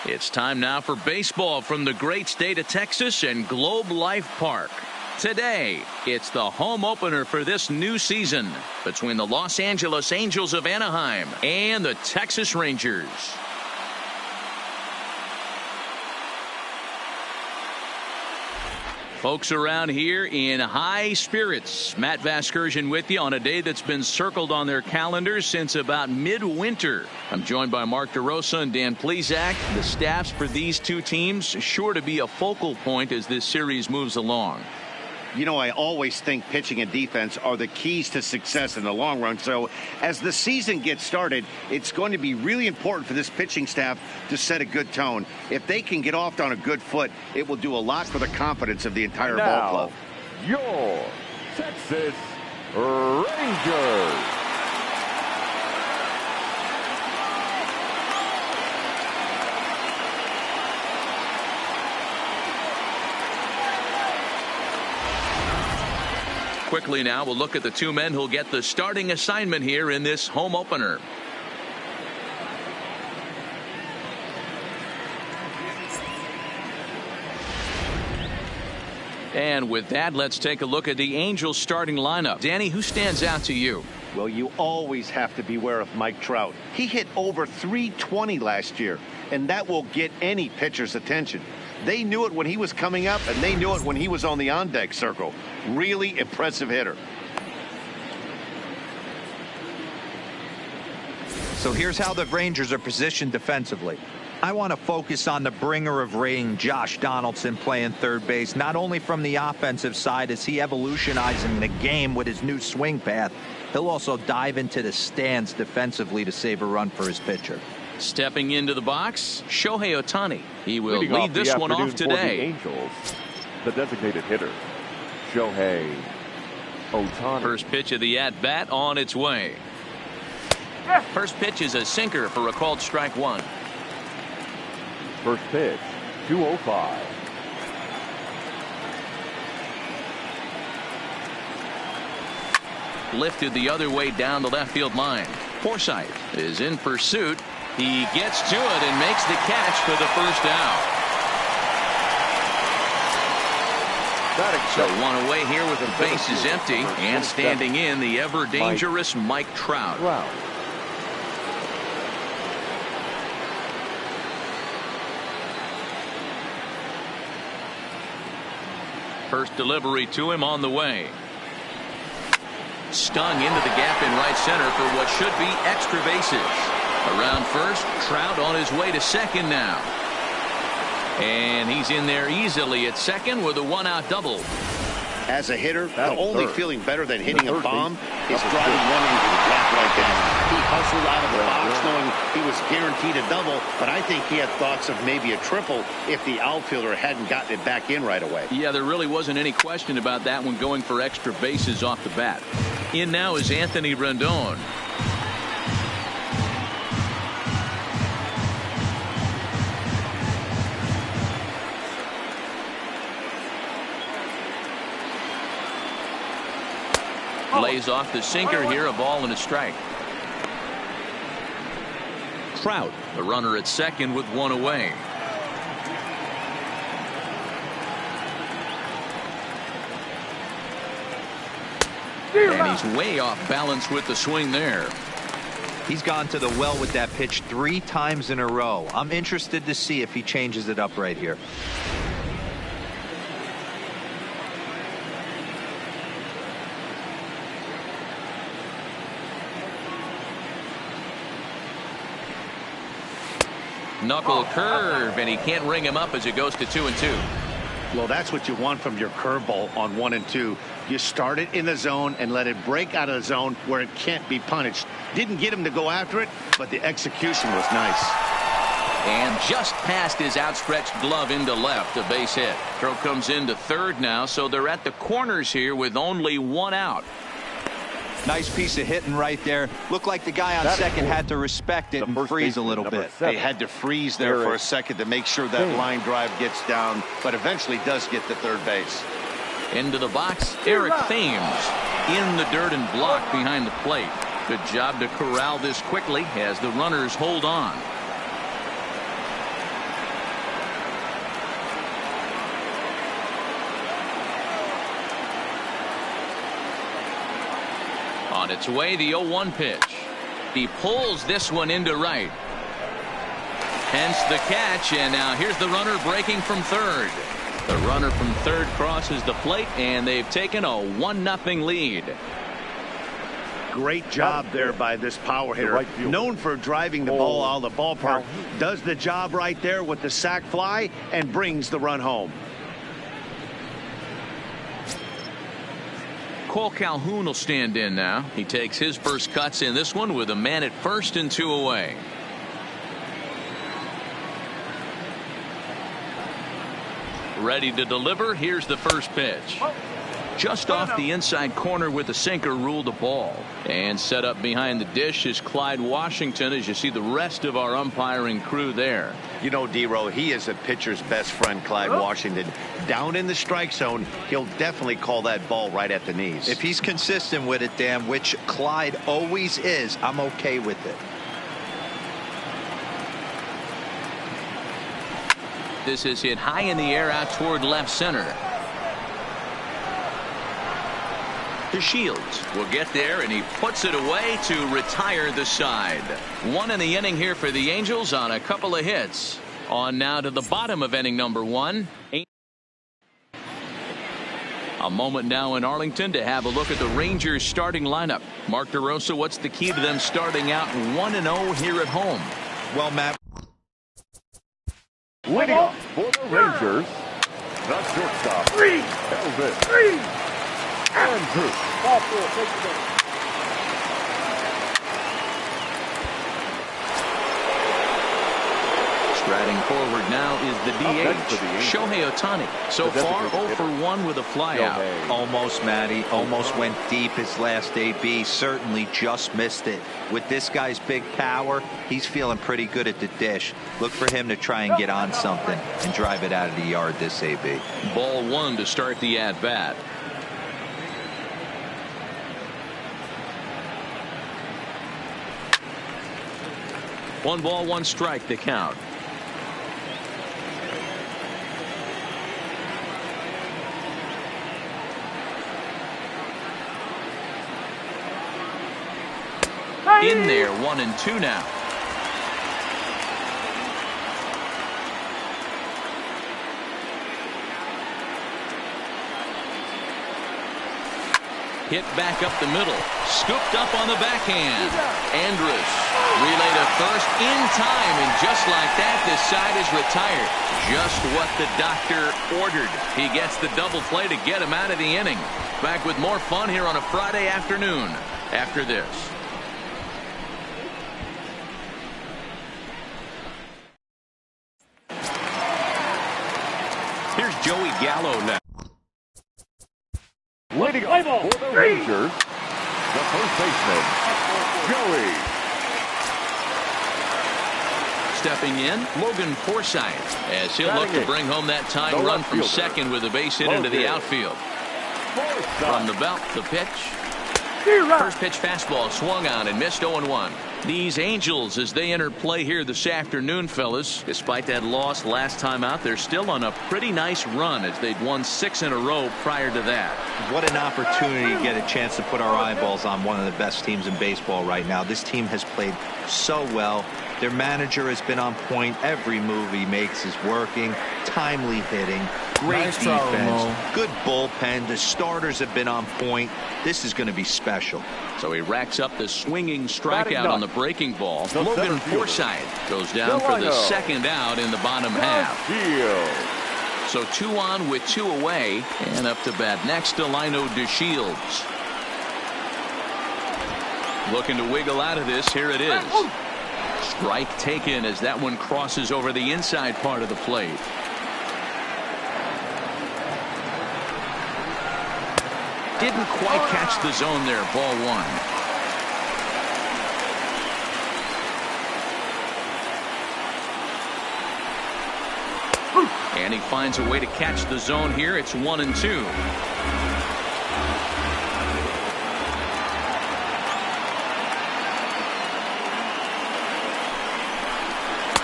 It's time now for baseball from the great state of Texas and Globe Life Park. Today, it's the home opener for this new season between the Los Angeles Angels of Anaheim and the Texas Rangers. Folks around here in high spirits. Matt Vasgersian with you on a day that's been circled on their calendars since about midwinter. I'm joined by Mark DeRosa and Dan Plesac. The staffs for these two teams sure to be a focal point as this series moves along. You know, I always think pitching and defense are the keys to success in the long run. So as the season gets started, it's going to be really important for this pitching staff to set a good tone. If they can get off on a good foot, it will do a lot for the confidence of the entire ball club. Your Texas Rangers. Quickly now, we'll look at the two men who'll get the starting assignment here in this home opener. And with that, let's take a look at the Angels starting lineup. Danny, who stands out to you? Well, you always have to beware of Mike Trout. He hit over .320 last year, and that will get any pitcher's attention. They knew it when he was coming up, and they knew it when he was on the on-deck circle. Really impressive hitter. So here's how the Rangers are positioned defensively. I want to focus on the bringer of rain, Josh Donaldson, playing third base, not only from the offensive side as he evolutionizing the game with his new swing path, he'll also dive into the stands defensively to save a run for his pitcher. Stepping into the box, Shohei Ohtani. He will Leading lead this one off today. For the Angels, the designated hitter, Shohei Ohtani. First pitch of the at-bat on its way. First pitch is a sinker for a called strike one. First pitch, 205. Lifted the other way down the left field line. Forsythe is in pursuit. He gets to it and makes the catch for the first out. So one away here with the bases empty, and standing in the ever dangerous Mike Trout. First delivery to him on the way. Stung into the gap in right center for what should be extra bases. Around first, Trout on his way to second now. And he's in there easily at second with a one-out double. As a hitter, the only feeling better than hitting a bomb is driving one into the gap like that. He hustled out of the box knowing he was guaranteed a double, but I think he had thoughts of maybe a triple if the outfielder hadn't gotten it back in right away. Yeah, there really wasn't any question about that one going for extra bases off the bat. In now is Anthony Rendon. Lays off the sinker here, a ball and a strike. Trout, the runner at second with one away. And he's way off balance with the swing there. He's gone to the well with that pitch 3 times in a row. I'm interested to see if he changes it up right here. Knuckle curve, and he can't ring him up as it goes to 2-2. Well, that's what you want from your curveball on 1 and 2. You start it in the zone and let it break out of the zone where it can't be punished. Didn't get him to go after it, but the execution was nice. And just past his outstretched glove into left, a base hit. Throw comes into third now, so they're at the corners here with only one out. Nice piece of hitting right there. Looked like the guy on second had to respect it and freeze a little bit. They had to freeze there for a second to make sure that line drive gets down, but eventually does get to third base. Into the box, Eric Thames in the dirt and blocked behind the plate. Good job to corral this quickly as the runners hold on. On its way, the 0-1 pitch. He pulls this one into right. Hence the catch, and now here's the runner breaking from third. The runner from third crosses the plate, and they've taken a 1-0 lead. Great job there by this power hitter. Known for driving the ball out of the ballpark. Does the job right there with the sac fly and brings the run home. Cole Calhoun will stand in now. He takes his first cuts in this one with a man at first and 2 away. Ready to deliver. Here's the first pitch. Just off the inside corner with the sinker, ruled a ball. And set up behind the dish is Clyde Washington, as you see the rest of our umpiring crew there. You know, D-Row, he is a pitcher's best friend, Clyde Washington. Down in the strike zone, he'll definitely call that ball right at the knees. If he's consistent with it, Dan, which Clyde always is, I'm okay with it. This is hit high in the air out toward left center. DeShields will get there, and he puts it away to retire the side. 1 in the inning here for the Angels on a couple of hits. On now to the bottom of inning number 1. A moment now in Arlington to have a look at the Rangers starting lineup. Mark DeRosa, what's the key to them starting out 1-0 here at home? Well, Matt, Leading off for the Rangers, the shortstop, Elvis Andrus. Striding forward now is the DH, Shohei Ohtani. So far 0 for 1 with a flyout. almost, Matty, almost went deep his last AB. Certainly just missed it. With this guy's big power, he's feeling pretty good at the dish. Look for him to try and get on something and drive it out of the yard this AB. Ball 1 to start the at-bat. One ball, one strike, the count. In there, 1-2 now. Hit back up the middle. Scooped up on the backhand. Andrus relay to first in time, and just like that, this side is retired. Just what the doctor ordered. He gets the double play to get him out of the inning. Back with more fun here on a Friday afternoon after this. Here's Joey Gallo now. Leading off for the Rangers, the first baseman, Joey. Stepping in, Logan Forsythe, as he'll look to bring home that tying run from second with a base hit into the outfield. From the belt, the pitch. First pitch fastball swung on and missed 0-1. These Angels, as they enter play here this afternoon, fellas, despite that loss last time out, they're still on a pretty nice run as they'd won 6 in a row prior to that. What an opportunity to get a chance to put our eyeballs on one of the best teams in baseball right now. This team has played so well. Their manager has been on point. Every move he makes is working. Timely hitting. Great defense. Good bullpen. The starters have been on point. This is going to be special. So he racks up the swinging strikeout on the breaking ball. Logan Forsythe goes down for the second out in the bottom half. So 2 on with 2 away, and up to bat next to Lino DeShields. Looking to wiggle out of this. Here it is. Strike taken as that one crosses over the inside part of the plate. Didn't quite catch the zone there. Ball 1. And he finds a way to catch the zone here. It's 1-2.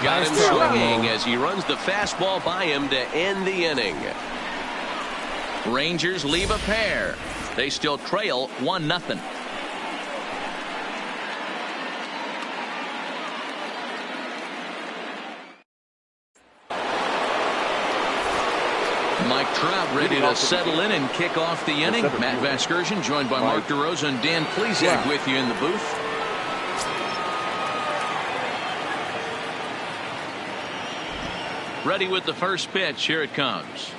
Got him swinging as he runs the fastball by him to end the inning. Rangers leave a pair. They still trail 1-0. Mike Trout ready to settle in and kick off the inning. Matt Vasgersian joined by Mark DeRosa and Dan Plesac with you in the booth. Ready with the first pitch. Here it comes.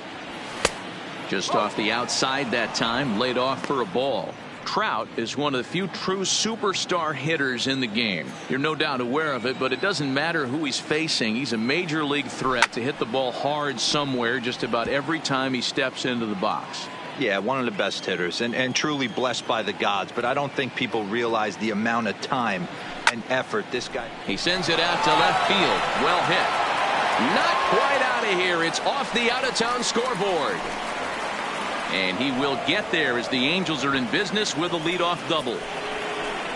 Just off the outside that time, laid off for a ball. Trout is one of the few true superstar hitters in the game. You're no doubt aware of it, but it doesn't matter who he's facing. He's a major league threat to hit the ball hard somewhere just about every time he steps into the box. Yeah, one of the best hitters and truly blessed by the gods, but I don't think people realize the amount of time and effort this guy. He sends it out to left field. Well hit. Not quite out of here. It's off the out-of-town scoreboard. And he will get there as the Angels are in business with a leadoff double.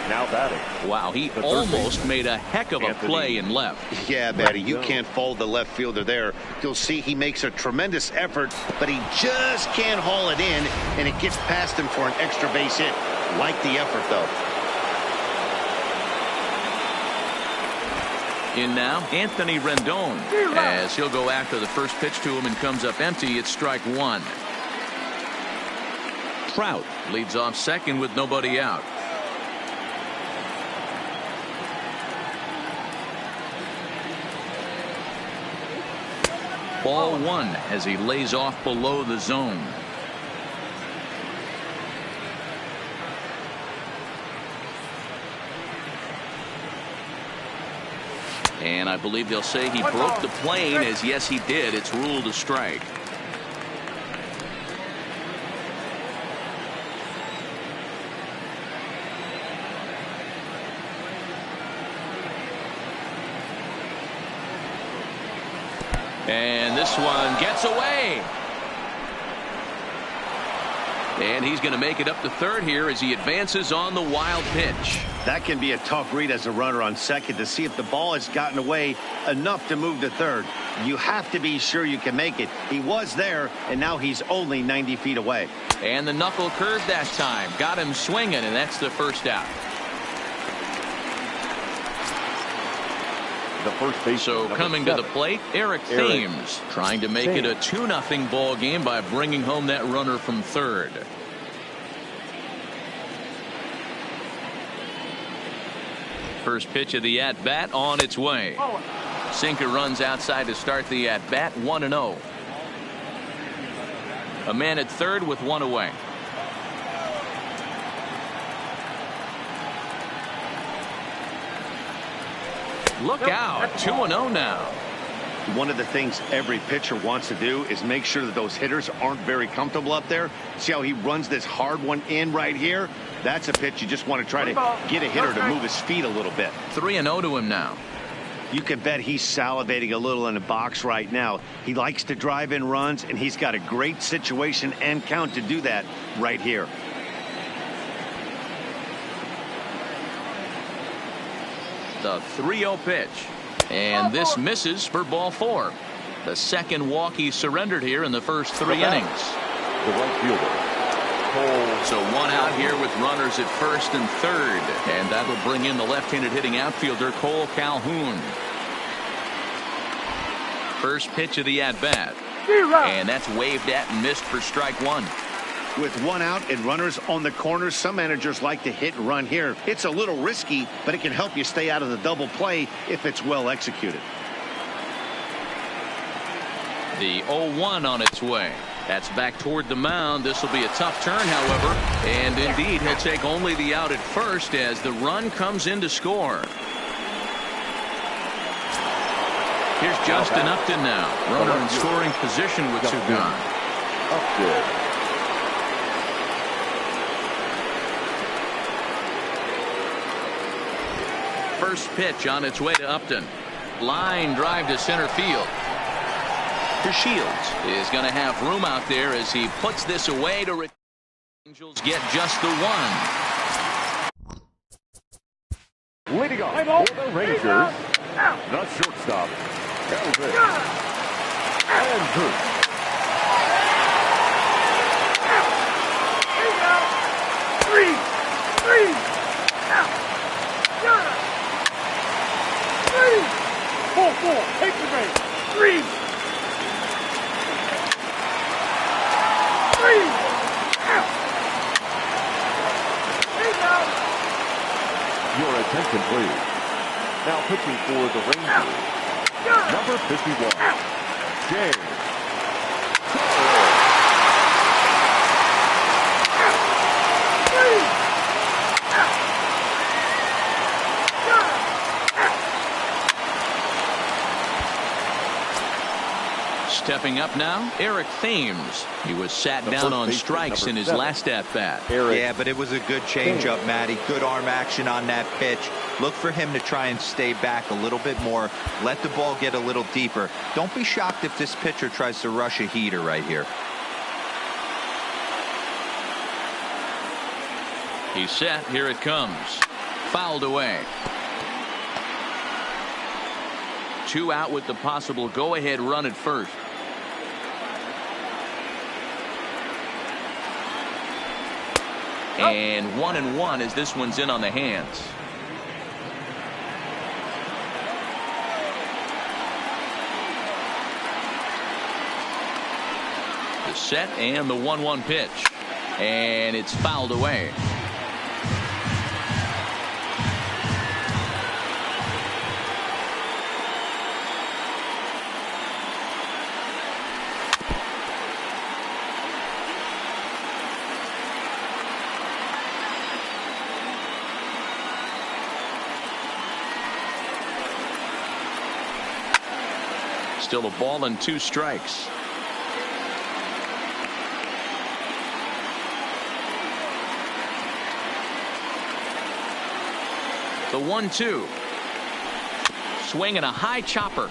Now batting. Wow, he almost made a heck of a play in left. Yeah, Matty, you can't fault the left fielder there. You'll see he makes a tremendous effort, but he just can't haul it in, and it gets past him for an extra base hit. Like the effort, though. In now, Anthony Rendon, as he'll go after the first pitch to him and comes up empty. It's strike one. Trout leads off second with nobody out. Ball one as he lays off below the zone. And I believe they'll say he broke the plane, as yes he did. It's ruled a strike. And this one gets away. And he's going to make it up to third here as he advances on the wild pitch. That can be a tough read as a runner on second to see if the ball has gotten away enough to move to third. You have to be sure you can make it. He was there, and now he's only 90 feet away. And the knuckle curve that time got him swinging, and that's the first out. The first base. So coming to the plate, Eric Thames trying to make it a 2-0 ball game by bringing home that runner from third. First pitch of the at-bat on its way. Sinker runs outside to start the at-bat, 1-0. A man at third with one away. Look out, 2-0 now. One of the things every pitcher wants to do is make sure that those hitters aren't very comfortable up there. See how he runs this hard one in right here? That's a pitch you just want to try to get a hitter to move his feet a little bit. 3-0 to him now. You can bet he's salivating a little in the box right now. He likes to drive in runs, and he's got a great situation and count to do that right here. The 3-0 pitch. And this misses for ball four. The second walk he surrendered here in the first 3 innings. The right fielder, Cole. So one out here with runners at first and third. And that will bring in the left-handed hitting outfielder Cole Calhoun. First pitch of the at-bat. And that's waved at and missed for strike one. With one out and runners on the corners, some managers like to hit and run here. It's a little risky, but it can help you stay out of the double play if it's well executed. The 0-1 on its way. That's back toward the mound. This will be a tough turn, however. And indeed, he'll take only the out at first as the run comes in to score. Here's Justin Upton now. Runner in scoring position with 2 gone. Upton. First pitch on its way to Upton. Line drive to center field. Shields is going to have room out there as he puts this away to Angels get just the one. Leading off for the Rangers, the shortstop, Elvis Andrus. incomplete. Now pitching for the Rangers, number 51, James. Stepping up now, Eric Thames. He was sat down on strikes in his last at-bat. Yeah, but it was a good changeup, Matty. Good arm action on that pitch. Look for him to try and stay back a little bit more. Let the ball get a little deeper. Don't be shocked if this pitcher tries to rush a heater right here. He's set. Here it comes. Fouled away. 2 out with the possible go-ahead run at first. And 1-1 as this one's in on the hands. The set and the 1-1 pitch. And it's fouled away. Still a ball and 2 strikes. The 1-2. Swing and a high chopper.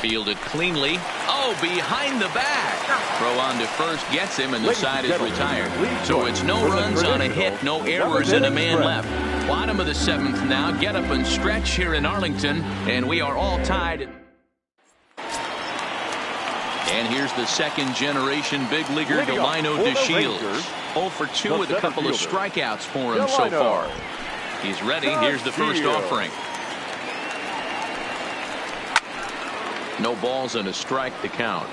Fielded cleanly. Oh, behind the back. Throw on to first gets him, and the side is retired. So it's no runs on a hit, no errors, and a man left. Bottom of the 7th now. Get up and stretch here in Arlington, and we are all tied. And here's the second-generation big leaguer, Delino DeShields. 0 for 2 with a couple of strikeouts for him so far. He's ready. Here's the first offering. No balls and a strike to count.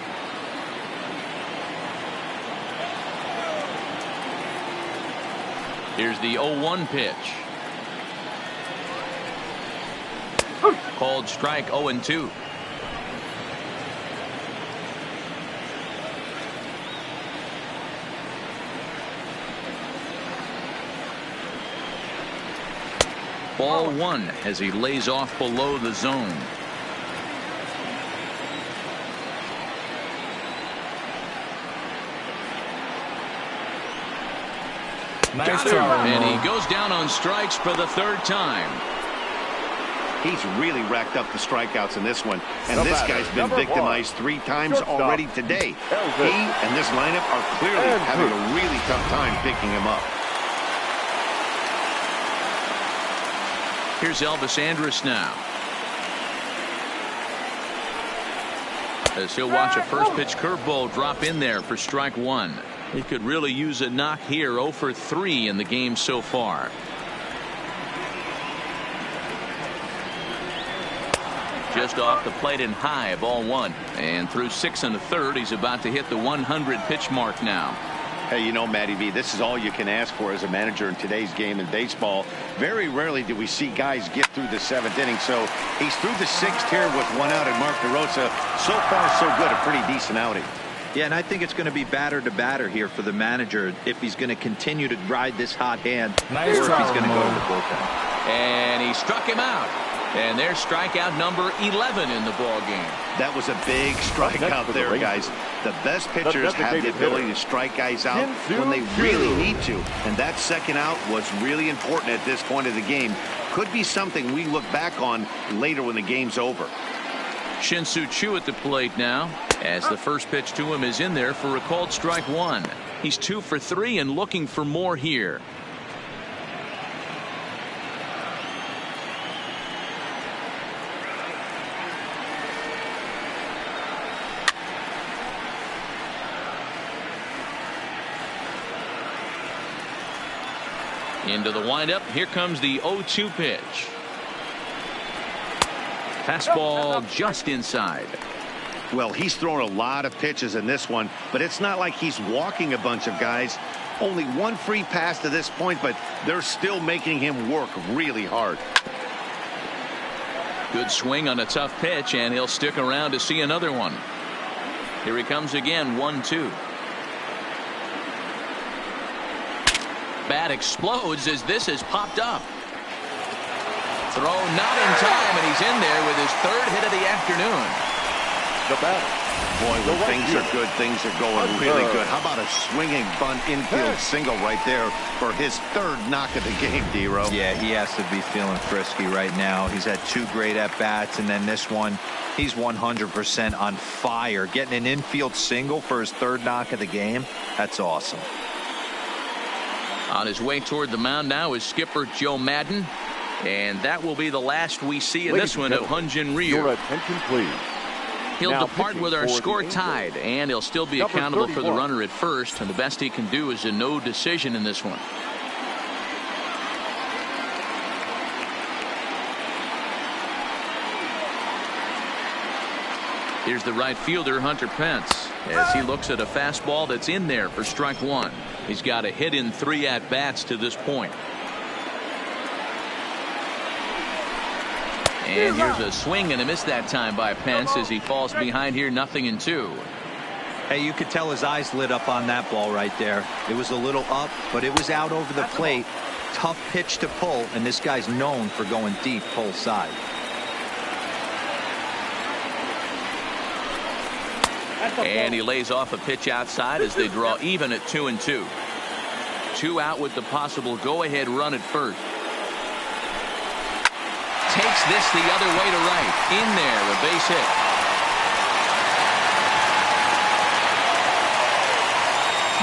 Here's the 0-1 pitch. Called strike 0-2. Ball 1 as he lays off below the zone. Nice try. And he goes down on strikes for the 3rd time. He's really racked up the strikeouts in this one. And this guy's been victimized 3 times already today. He and this lineup are clearly having a really tough time picking him up. Here's Elvis Andrus now. As he'll watch a first pitch curveball drop in there for strike 1. He could really use a knock here. 0 for 3 in the game so far. Just off the plate and high, ball 1. And through 6 1/3, he's about to hit the 100 pitch mark now. Hey, you know, Matty V, this is all you can ask for as a manager in today's game in baseball. Very rarely do we see guys get through the 7th inning. So he's through the 6th here with 1 out, and Mark DeRosa, so far so good, a pretty decent outing. Yeah, and I think it's going to be batter to batter here for the manager if he's going to continue to ride this hot hand, or if he's going to go to the bullpen. And he struck him out. And there's strikeout number 11 in the ball game. That was a big strikeout there, guys. The best pitchers have the ability to strike guys out when they really need to. And that 2nd out was really important at this point of the game. Could be something we look back on later when the game's over. Shin-Soo Choo at the plate now, as the first pitch to him is in there for a called strike 1. He's 2 for 3 and looking for more here. Into the windup. Here comes the 0-2 pitch. Fastball just inside. Well, he's thrown a lot of pitches in this one, but it's not like he's walking a bunch of guys. Only 1 free pass to this point, but they're still making him work really hard. Good swing on a tough pitch, and he'll stick around to see another one. Here he comes again, 1-2. Bat explodes as this has popped up. Throw not in time, and he's in there with his third hit of the afternoon. The batter. Boy, when things are good, things are going really good. How about a swinging bunt infield single right there for his third knock of the game, D-Row? Yeah, he has to be feeling frisky right now. He's had 2 great at-bats, and then this one, he's 100% on fire. Getting an infield single for his third knock of the game, that's awesome. On his way toward the mound now is skipper Joe Maddon, and that will be the last we see in this one of Hyun-Jin Ryu. Your attention, please. He'll Now depart with our score tied, and he'll still be accountable for the runner at first, and the best he can do is a no decision in this one. Here's the right fielder, Hunter Pence, as he looks at a fastball that's in there for strike 1. He's got a hit in 3 at-bats to this point. And here's a swing and a miss that time by Pence as he falls behind here, 0-2. Hey, you could tell his eyes lit up on that ball right there. It was a little up, but it was out over the plate. Tough pitch to pull, and this guy's known for going deep pull side. And he lays off a pitch outside as they draw even at 2-2. 2 out with the possible go-ahead run at first. Takes this the other way to right. In there, a base hit.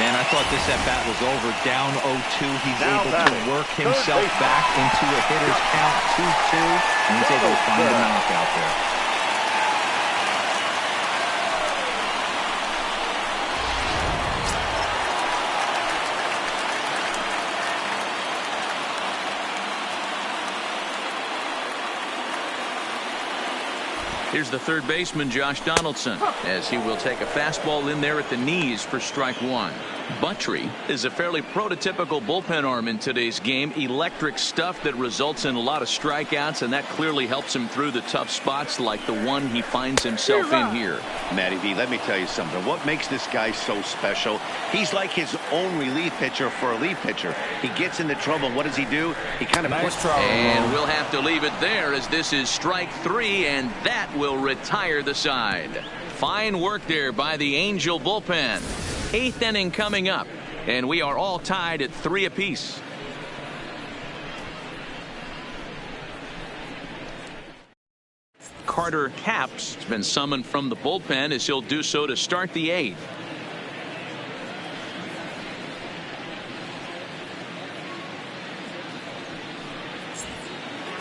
Man, I thought this at-bat was over. Down 0-2. He's able to work himself back into a hitter's count, 2-2. And he's able to find a knockout there. Here's the third baseman, Josh Donaldson, as he will take a fastball in there at the knees for strike 1. Buttrey is a fairly prototypical bullpen arm in today's game. Electric stuff that results in a lot of strikeouts, and that clearly helps him through the tough spots like the one he finds himself in here. Matty V, let me tell you something. What makes this guy so special? He's like his own relief pitcher for a relief pitcher. He gets into trouble. What does he do? He kind of puts. And we'll have to leave it there as this is strike 3, and that will retire the side. Fine work there by the Angel bullpen. 8th inning coming up, and we are all tied at 3 apiece. Carter Capps has been summoned from the bullpen as he'll do so to start the 8th.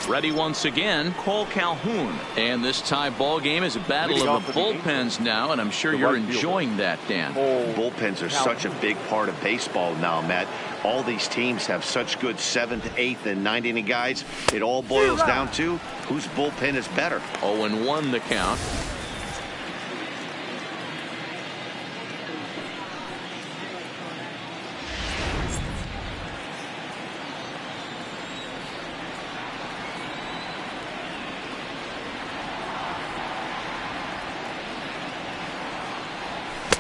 Ready once again, Cole Calhoun. And this tie ball game is a battle of the bullpens now, and I'm sure you're enjoying that, Dan. Bullpens are such a big part of baseball now, Matt. All these teams have such good 7th, 8th, and 9th inning guys. It all boils down to whose bullpen is better. 0-1 the count.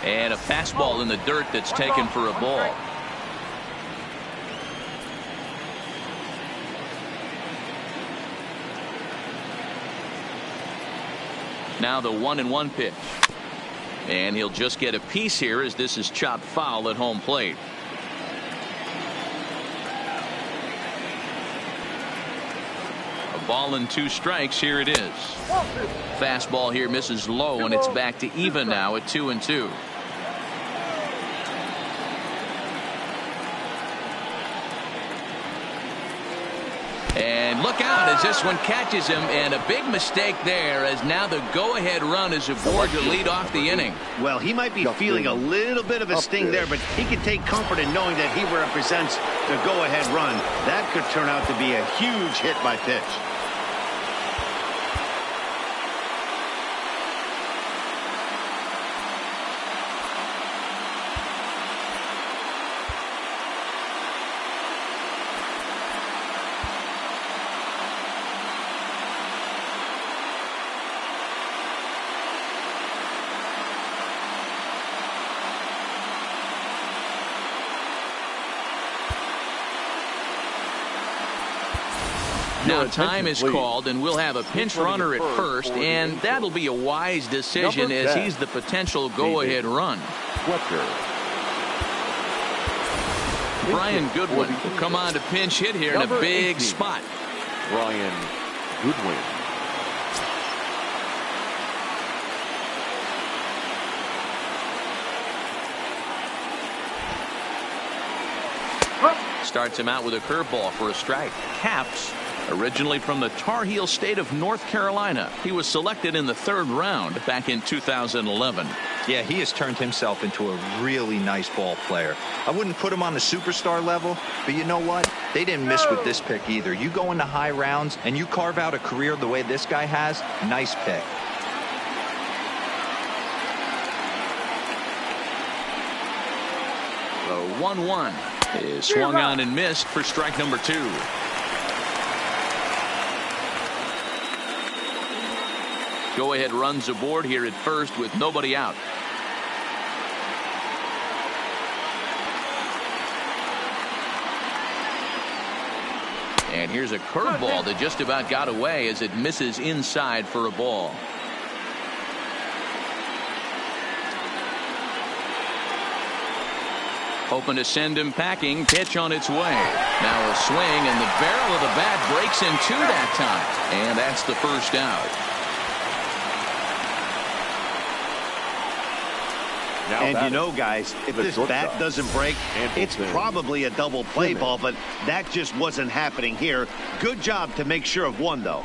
And a fastball in the dirt that's taken for a ball. Now the 1-1 pitch. And he'll just get a piece here as this is chopped foul at home plate. A ball and 2 strikes. Here it is. Fastball here misses low, and it's back to even now at 2-2. And look out as this one catches him, and a big mistake there as now the go-ahead run is aboard to lead off the inning. Well, he might be feeling a little bit of a sting there, but he can take comfort in knowing that he represents the go-ahead run. That could turn out to be a huge hit by pitch. Now time is called, and we'll have a pinch runner at first, and that'll be a wise decision as he's the potential go-ahead run. Brian Goodwin will come on to pinch hit here in a big spot. Brian Goodwin. Starts him out with a curveball for a strike. Capps, originally from the Tar Heel state of North Carolina. He was selected in the 3rd round back in 2011. Yeah, he has turned himself into a really nice ball player. I wouldn't put him on the superstar level, but you know what? They didn't miss with this pick either. You go into high rounds and you carve out a career the way this guy has, nice pick. The 1-1 is swung on and missed for strike number 2. Go-ahead runs aboard here at first with nobody out. And here's a curveball that just about got away as it misses inside for a ball. Hoping to send him packing. Pitch on its way. Now a swing, and the barrel of the bat breaks in 2 that time. And that's the first out. And you know, guys, if this bat doesn't break, it's probably a double play ball, but that just wasn't happening here. Good job to make sure of one, though.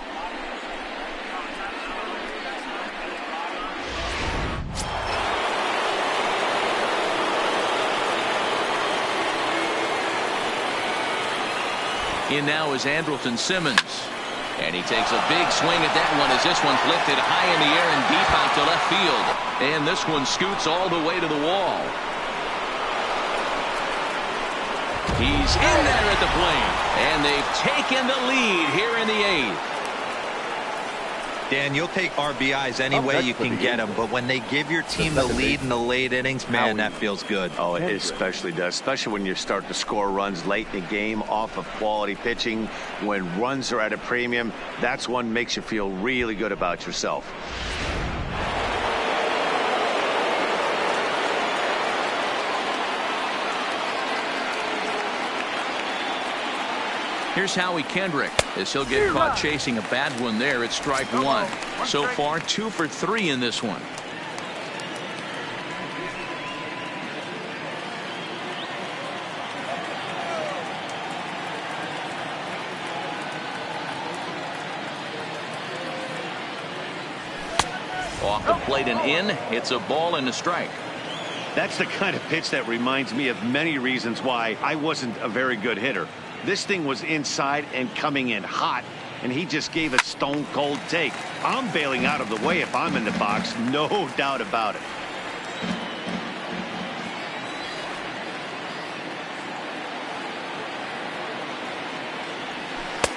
In now is Andrelton Simmons. And he takes a big swing at that one as this one's lifted high in the air and deep out to left field. And this one scoots all the way to the wall. He's in there at the plate. And they've taken the lead here in the 8th. Dan, you'll take RBIs any way you can get them, but when they give your team the lead in the late innings, man, that feels good. Oh, it especially does, especially when you start to score runs late in the game off of quality pitching. When runs are at a premium, that's one makes you feel really good about yourself. Here's Howie Kendrick as he'll get caught chasing a bad one there at strike 1. So far 2 for 3 in this one. Off the plate and in. It's a ball and a strike. That's the kind of pitch that reminds me of many reasons why I wasn't a very good hitter. This thing was inside and coming in hot, and he just gave a stone-cold take. I'm bailing out of the way if I'm in the box, no doubt about it.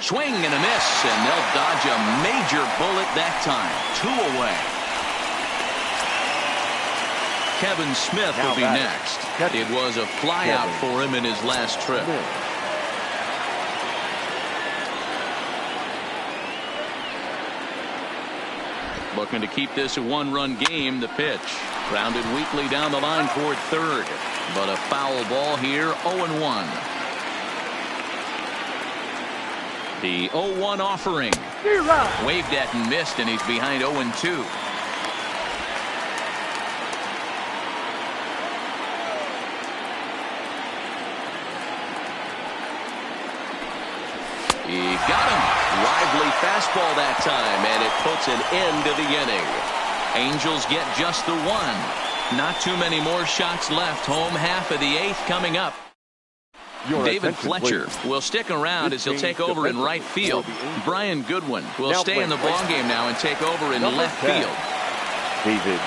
Swing and a miss, and they'll dodge a major bullet that time. 2 away. Kevin Smith will be next. It was a flyout for him in his last trip. Looking to keep this a 1-run game. The pitch grounded weakly down the line toward 3rd, but a foul ball here. 0-1. The 0-1 offering waved at and missed, and he's behind 0-2. He got him. Lively fastball that time, and it puts an end to the inning. Angels get just the 1. Not too many more shots left. Home half of the 8th coming up. David Fletcher will stick around as he'll take over in right field. Brian Goodwin will stay in the ballgame now and take over in left field. David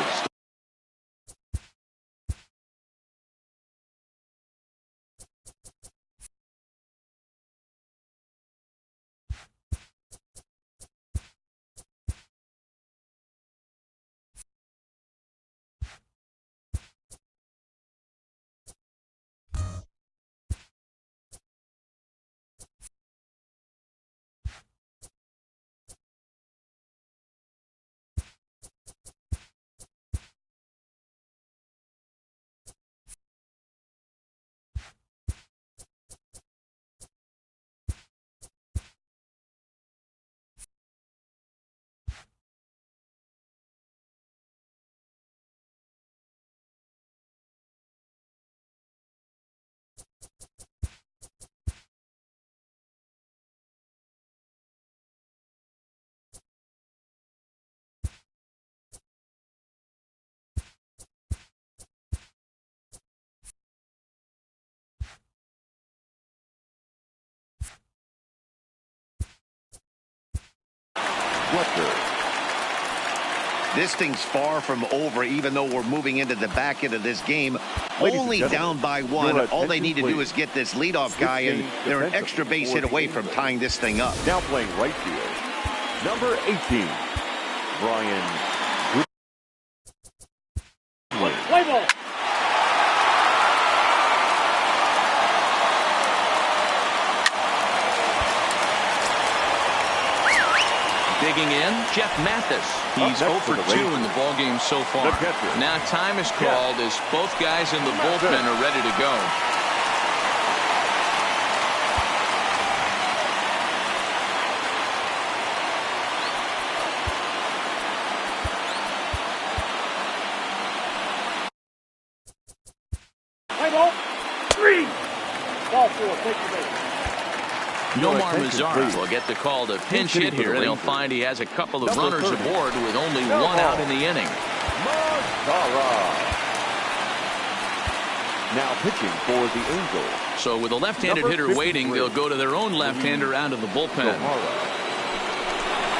catcher. This thing's far from over, even though we're moving into the back end of this game. Only down by one. All they need to do is get this leadoff guy, and they're an extra base hit away from tying this thing up. Now playing right field, number 18, Brian. Play ball. Digging in, Jeff Mathis. He's 0 for 2 in the ballgame so far. Now time is called as both guys in the bullpen are ready to go. Play ball. 3. Ball 4. Take the base. Nomar Mazara will get the call to pinch hit here, and he'll find he has a couple of runners aboard with only one out in the inning. Mazara. Now pitching for the Angels. So with a left-handed hitter waiting, they'll go to their own left-hander out of the bullpen.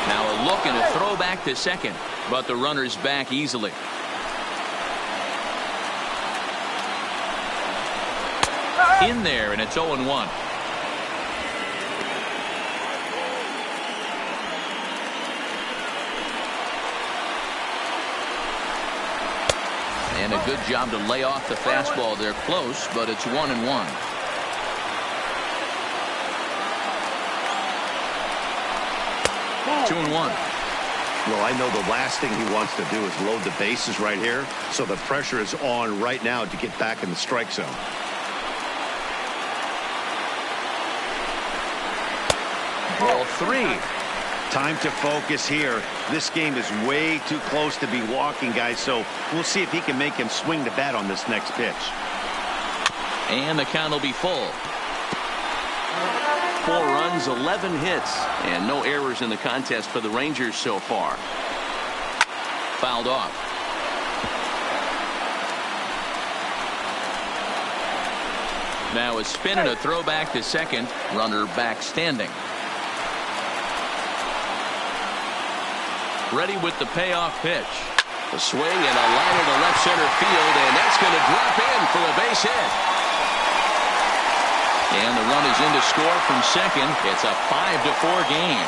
Now a look and a throw back to second, but the runner's back easily. In there, and it's 0-1. And a good job to lay off the fastball. They're close, but it's 1-1. Two and one. Well, I know the last thing he wants to do is load the bases right here, so the pressure is on right now to get back in the strike zone. Ball 3. Time to focus here. This game is way too close to be walking, guys, so we'll see if he can make him swing the bat on this next pitch. And the count will be full. 4 runs, 11 hits, and no errors in the contest for the Rangers so far. Fouled off. Now a spin and a throw back to second. Runner back standing. Ready with the payoff pitch. A swing and a liner to left center field, and that's going to drop in for a base hit. And the run is in to score from second. It's a 5-4 game.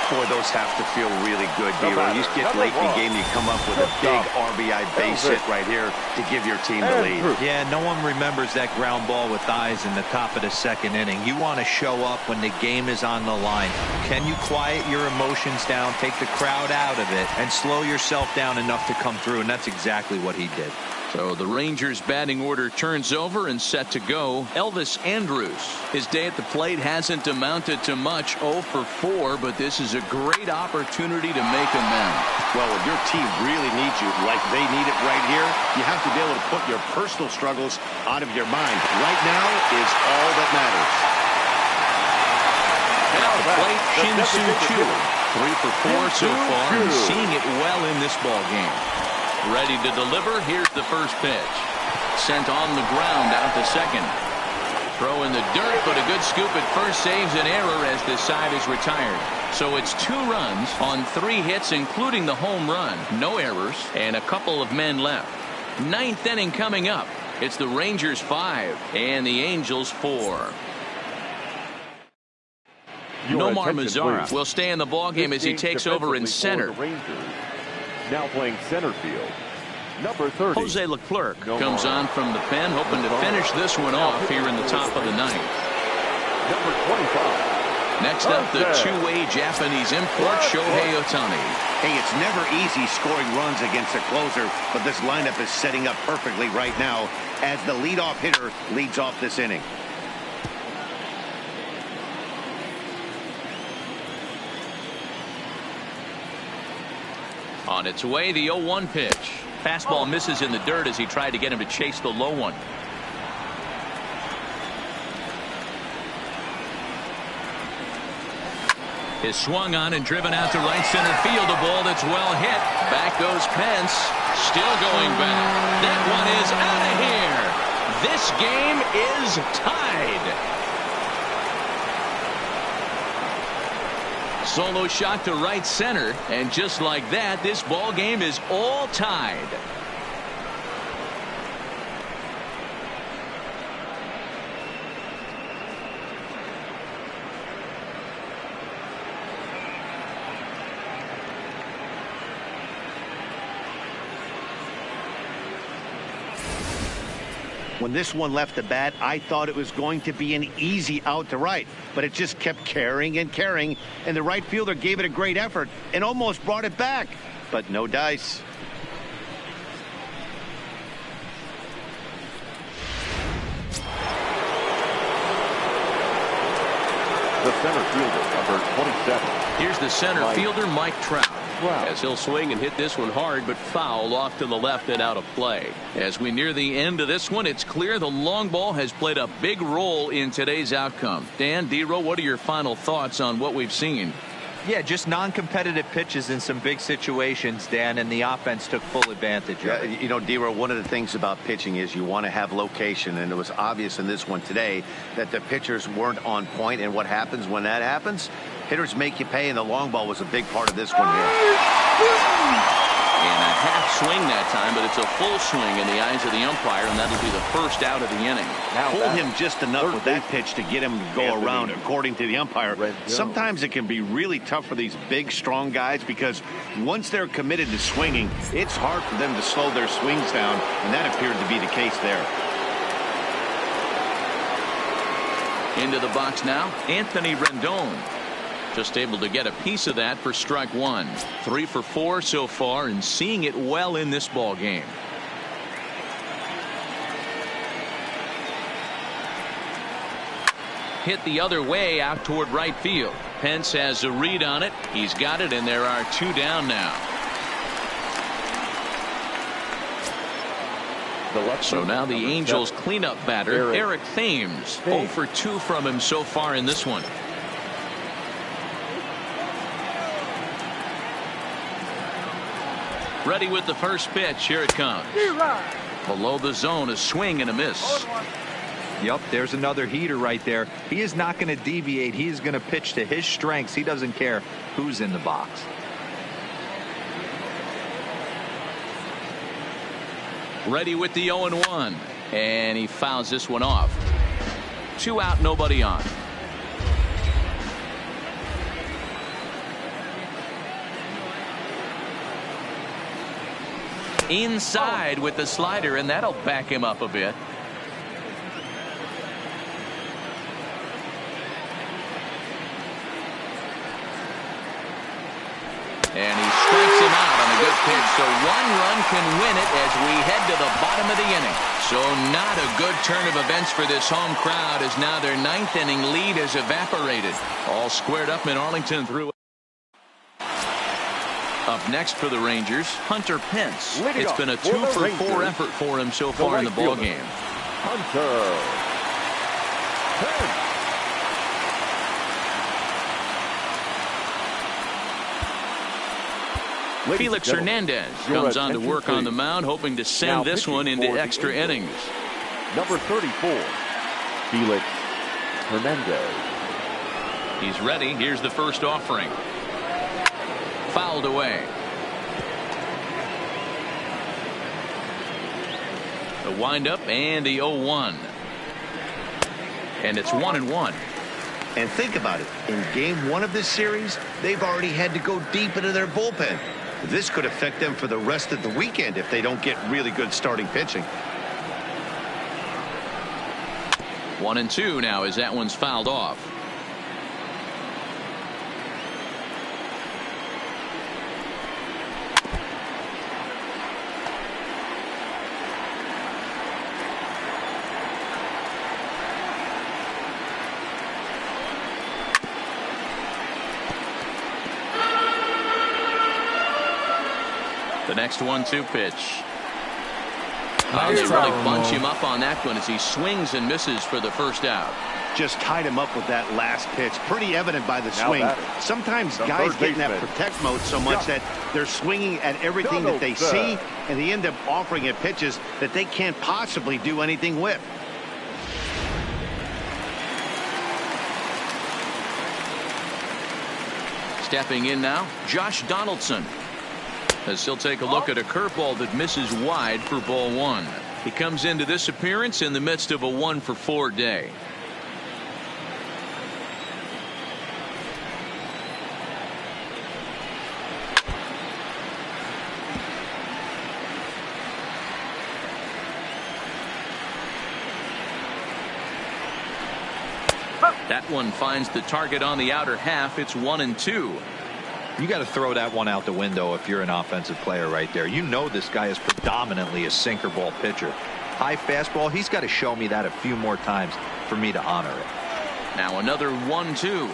Boy, those have to feel really good, Hero. You get late in the game, you come up with a big RBI base hit right here to give your team the lead. Yeah, no one remembers that ground ball with eyes in the top of the second inning. You want to show up when the game is on the line. Can you quiet your emotions down, take the crowd out of it, and slow yourself down enough to come through? And that's exactly what he did. So the Rangers batting order turns over and set to go. Elvis Andrus. His day at the plate hasn't amounted to much, 0 for 4, but this is a great opportunity to make amends. Well, when your team really needs you like they need it right here, you have to be able to put your personal struggles out of your mind. Right now is all that matters. At the plate, Shin-Soo Choo. 3 for 4 so far, and seeing it well in this ball game. Ready to deliver. Here's the first pitch. Sent on the ground out to second. Throw in the dirt, but a good scoop at first saves an error as this side is retired. So it's 2 runs on 3 hits, including the home run. No errors, and a couple of men left. 9th inning coming up. It's the Rangers 5 and the Angels 4. Nomar Mazara will stay in the ballgame as he takes over in center. Now playing center field, number 30. Jose Leclerc comes on from the pen, hoping to finish this one off here in the top of the 9th. Number 25. Next up, the two-way Japanese import, Shohei Ohtani. Hey, it's never easy scoring runs against a closer, but this lineup is setting up perfectly right now as the leadoff hitter leads off this inning. On its way, the 0-1 pitch. Fastball misses in the dirt as he tried to get him to chase the low one. Is swung on and driven out to right center field. A ball that's well hit. Back goes Pence. Still going back. That one is out of here. This game is tied. Solo shot to right center, and just like that, this ball game is all tied. When this one left the bat, I thought it was going to be an easy out to right, but it just kept carrying and carrying, and the right fielder gave it a great effort and almost brought it back, but no dice. The center fielder, number 27. Here's the center fielder, Mike Trout. Wow. As he'll swing and hit this one hard, but foul off to the left and out of play. As we near the end of this one, it's clear the long ball has played a big role in today's outcome. Dan, D-Row, what are your final thoughts on what we've seen? Yeah, just non-competitive pitches in some big situations, Dan, and the offense took full advantage of it. You know, D-Row, one of the things about pitching is you want to have location, and it was obvious in this one today that the pitchers weren't on point, and what happens when that happens? Hitters make you pay, and the long ball was a big part of this one here. And a half swing that time, but it's a full swing in the eyes of the umpire, and that'll be the first out of the inning. Pulled him just enough with that pitch to get him to go around, according to the umpire. Sometimes it can be really tough for these big, strong guys because once they're committed to swinging, it's hard for them to slow their swings down, and that appeared to be the case there. Into the box now, Anthony Rendon. Just able to get a piece of that for strike one. 3 for 4 so far, and seeing it well in this ball game. Hit the other way out toward right field. Pence has a read on it. He's got it, and there are 2 down now. So now the Angels cleanup batter, Eric Thames. 0 for 2 from him so far in this one. Ready with the first pitch. Here it comes. Below the zone, a swing and a miss. Yep, there's another heater right there. He is not going to deviate. He is going to pitch to his strengths. He doesn't care who's in the box. Ready with the 0-1. And he fouls this one off. 2 out, nobody on. Inside with the slider, and that'll back him up a bit. And he strikes him out on a good pitch, so 1 run can win it as we head to the bottom of the inning. So not a good turn of events for this home crowd, as now their 9th inning lead has evaporated. All squared up in Arlington through. Up next for the Rangers, Hunter Pence. It's been a 2 for 4 effort for him so far in the ball game. Hunter Pence. Felix Hernandez comes on to work on the mound, hoping to send this one into extra innings. Number 34, Felix Hernandez. He's ready. Here's the first offering. Fouled away. The windup and the 0-1. And it's 1-1. And think about it. In game 1 of this series, they've already had to go deep into their bullpen. This could affect them for the rest of the weekend if they don't get really good starting pitching. 1-2 now as that one's fouled off. The next 1-2 pitch. They really bunch him up on that one as he swings and misses for the first out. Just tied him up with that last pitch. Pretty evident by the swing. Sometimes guys get in that protect mode so much that they're swinging at everything that they see, and they end up offering it pitches that they can't possibly do anything with. Stepping in now, Josh Donaldson. As he'll take a look at a curveball that misses wide for ball one. He comes into this appearance in the midst of a 1-for-4 day. That one finds the target on the outer half. It's 1-2. You got to throw that one out the window if you're an offensive player right there. You know this guy is predominantly a sinker ball pitcher. High fastball, he's got to show me that a few more times for me to honor it. Now another 1-2.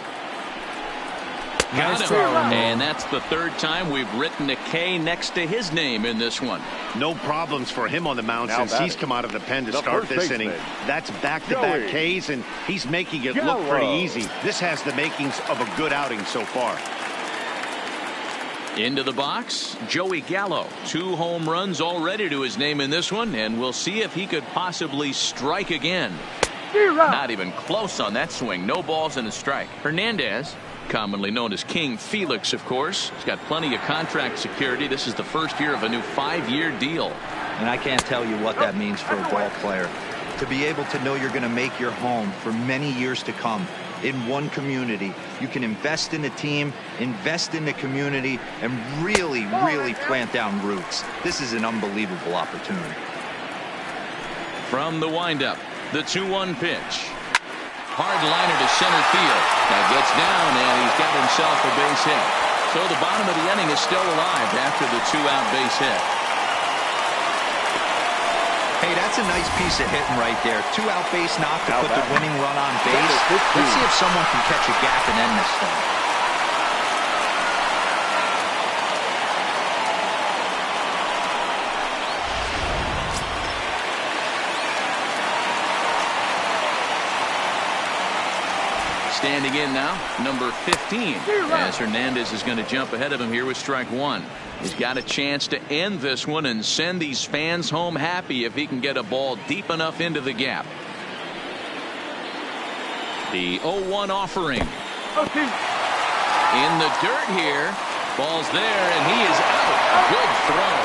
Nice Got him. And that's the third time we've written a K next to his name in this one. No problems for him on the mound since he's come out of the pen to start this inning. That's back-to-back Ks, and he's making it look pretty easy. This has the makings of a good outing so far. Into the box, Joey Gallo. 2 home runs already to his name in this one, and we'll see if he could possibly strike again. Not even close on that swing. No balls and a strike. Hernandez, commonly known as King Felix, of course, he's got plenty of contract security. This is the first year of a new 5-year deal. And I can't tell you what that means for a ball player. To be able to know you're going to make your home for many years to come in one community. You can invest in the team, invest in the community, and really, really plant down roots. This is an unbelievable opportunity. From the windup, the 2-1 pitch. Hard liner to center field. That gets down, and he's got himself a base hit. So the bottom of the inning is still alive after the 2-out base hit. Hey, that's a nice piece of hitting right there. 2-out base knock to put the winning run on base. Let's see if someone can catch a gap and end this thing. Standing in now, number 15, as Hernandez is going to jump ahead of him here with strike one. He's got a chance to end this one and send these fans home happy if he can get a ball deep enough into the gap. The 0-1 offering. In the dirt here. Ball's there, and he is out. Good throw.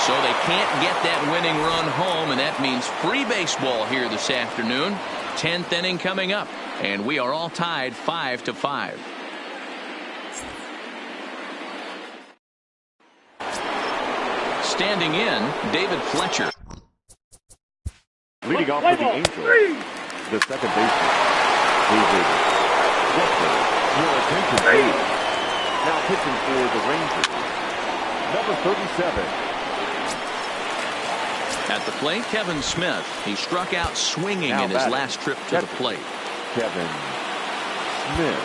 So they can't get that winning run home, and that means free baseball here this afternoon. 10th inning coming up, and we are all tied 5-5. Standing in, David Fletcher. Leading off for the Angels, the second baseman, David Fletcher. Your attention, please. Now pitching for the Rangers, number 37. At the plate, Kevin Smith. He struck out swinging in his last trip to the plate. Kevin Smith.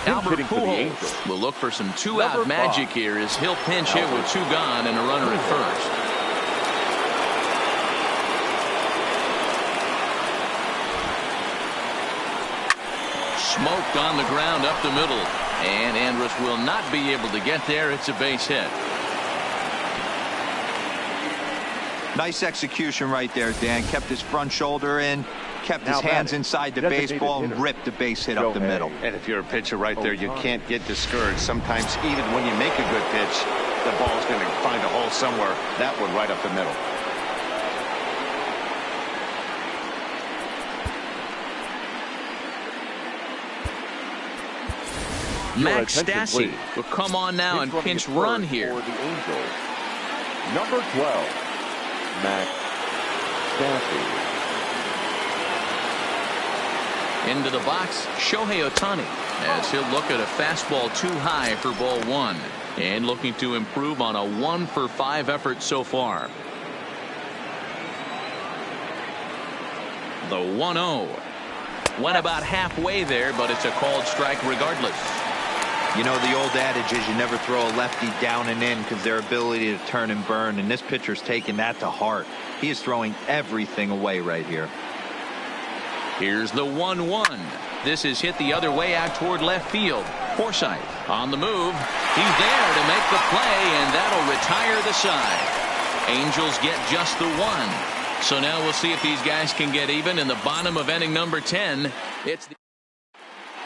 Albert Pujols will look for some 2-out magic here as he'll pinch hit with 2 gone and a runner at first. Smoked on the ground up the middle, and Andrus will not be able to get there. It's a base hit. Nice execution right there, Dan. Kept his front shoulder in, kept his hands inside the baseball, and ripped the base hit up the middle. And if you're a pitcher right there, you can't get discouraged. Sometimes even when you make a good pitch, the ball's going to find a hole somewhere. That one right up the middle. Max Stassi will come on now and pinch run here. For the Angels, number 12, Max Stassi. Into the box, Shohei Ohtani, as he'll look at a fastball too high for ball one, and looking to improve on a 1-for-5 effort so far. The 1-0 went about halfway there, but it's a called strike regardless. You know, the old adage is you never throw a lefty down and in because their ability to turn and burn, and this pitcher's taking that to heart. He is throwing everything away right here. Here's the 1-1. This is hit the other way out toward left field. Forsythe on the move. He's there to make the play, and that'll retire the side. Angels get just the 1. So now we'll see if these guys can get even in the bottom of inning number 10. It's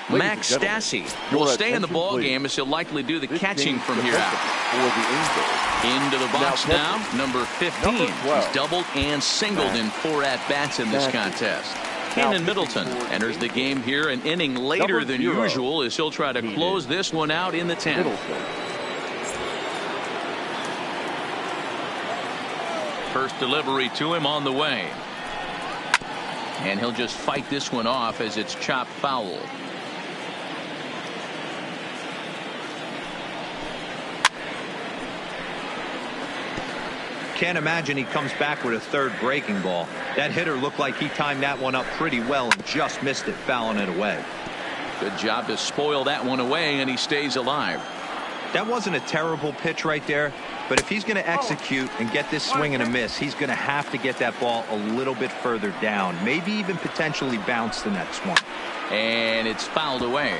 Max Stassi will stay in the ball game as he'll likely do the catching from here out. Into the box now, number 15. He's doubled and singled in 4 at-bats in this contest. Keynan Middleton enters the game here an inning later than usual as he'll try to close this one out in the 10th. First delivery to him on the way. And he'll just fight this one off as it's chopped foul. Can't imagine he comes back with a third breaking ball. That hitter looked like he timed that one up pretty well and just missed it, fouling it away. Good job to spoil that one away, and he stays alive. That wasn't a terrible pitch right there, but if he's going to execute and get this swing and a miss, he's going to have to get that ball a little bit further down, maybe even potentially bounce the next one. And it's fouled away.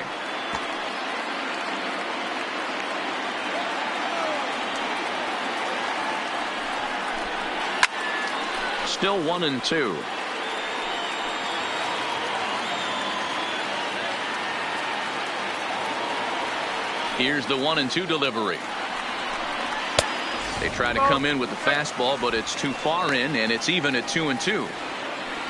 Still 1-2. Here's the 1-2 delivery. They try to come in with the fastball, but it's too far in, and it's even at 2-2.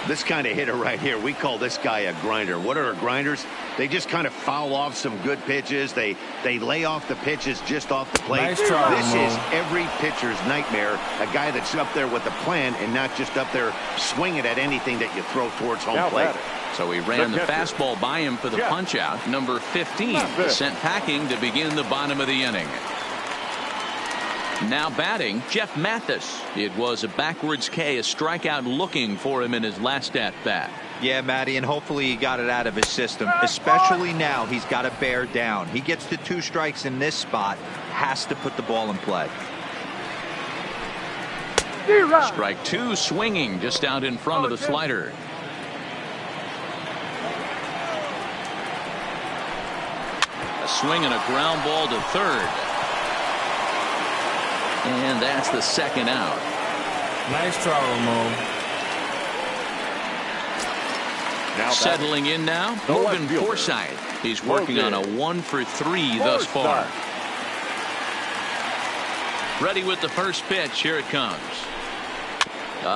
This kind of hitter right here, we call this guy a grinder. What are grinders? They just kind of foul off some good pitches. They lay off the pitches just off the plate. Nice try, this is every pitcher's nightmare. A guy that's up there with a plan and not just up there swinging at anything that you throw towards home plate. So he ran the fastball by him for the punch out. Number 15 sent packing to begin the bottom of the inning. Now batting, Jeff Mathis. It was a backwards K, a strikeout looking for him in his last at bat. Yeah, Matty, and hopefully he got it out of his system, especially now he's got to bear down. He gets to 2 strikes in this spot, has to put the ball in play. Strike 2 swinging just out in front of the slider. A swing and a ground ball to third. And that's the second out. Nice try, Ramon. Settling in now, Logan Forsythe. He's working on a 1-for-3 thus far. Ready with the first pitch. Here it comes.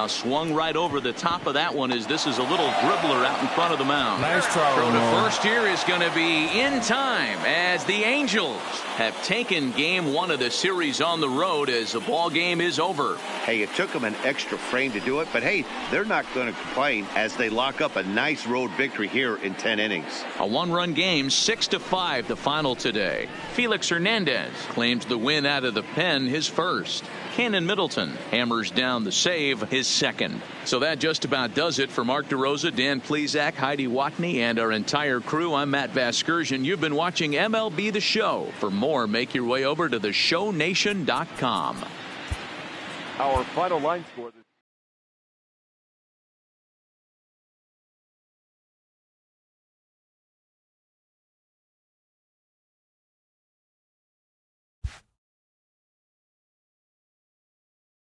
Swung right over the top of that one as this is a little dribbler out in front of the mound. Nice try, Throw to Ramon. first here is going to be in time as the Angels have taken game 1 of the series on the road as the ball game is over. Hey, it took them an extra frame to do it, but hey, they're not going to complain as they lock up a nice road victory here in 10 innings. A 1-run game, 6-5 the final today. Felix Hernandez claims the win out of the pen, his first. Keynan Middleton hammers down the save, his second. So that just about does it for Mark DeRosa, Dan Plesac, Heidi Watney, and our entire crew. I'm Matt Vasgersian. You've been watching MLB The Show. For more, make your way over to theshownation.com. Our final line score.